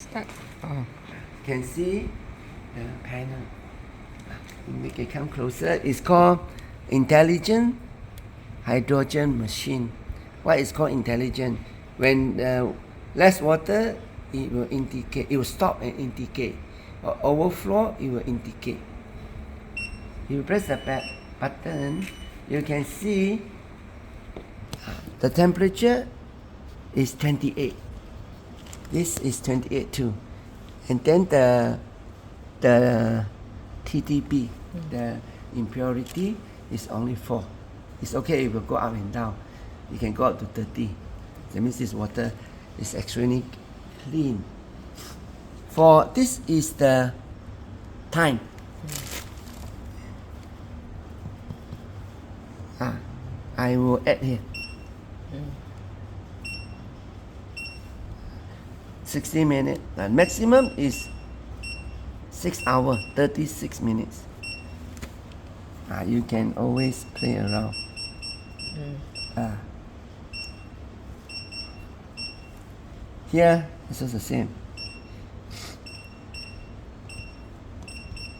Start. Oh, can see the panel. Make it come closer. It's called intelligent hydrogen machine. Why it's called intelligent? When less water, it will indicate. It will stop and indicate. Or overflow, it will indicate. You press the button, you can see the temperature is 28. This is 28 too. And then the TDP, the impurity, is only 4. It's okay, it will go up and down. You can go up to 30. That means this water is extremely clean. For this is the time. I will add here. 60 minutes. Maximum is 6 hours, 36 minutes. You can always play around. Here, it's also the same.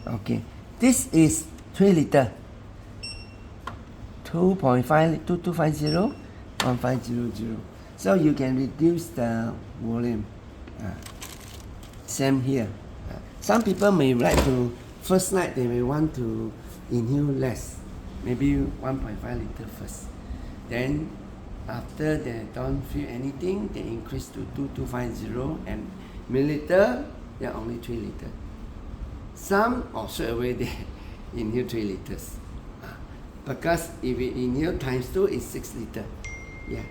Okay, this is 3 liter. 2.5, 1500. So you can reduce the volume. Same here. Some people may like to, first night they may want to inhale less. Maybe 1.5 liter first. Then after they don't feel anything, they increase to 2250, and milliliter, they are only 3 liter. Some, straight away they inhale 3 liters. Because if we inhale times 2, it's 6 liter. Yeah.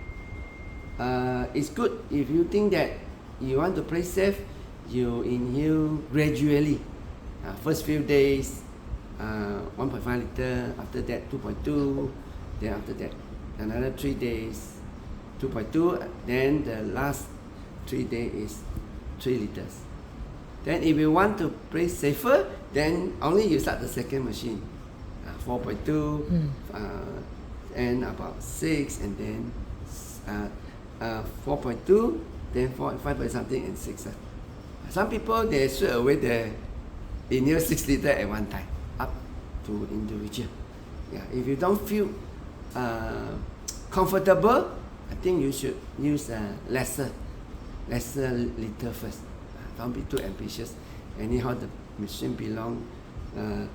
It's good if you think that you want to play safe, you inhale gradually. First few days, 1.5 liter, after that 2.2, then after that another 3 days, 2.2, then the last 3 days is 3 liters. Then if you want to play safer, then only you start the second machine. 4.2, and about 6, and then 4.2, then 5 something, and 6. Some people, they straight away they inhale 6 liter at one time, up to individual. Yeah, if you don't feel comfortable, I think you should use lesser liter first. Don't be too ambitious. Anyhow, the machine belong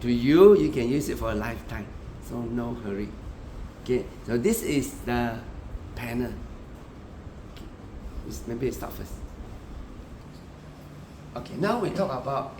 to you. You can use it for a lifetime, so no hurry. Okay, so this is the panel. Okay. Maybe start first. Okay, now we talk about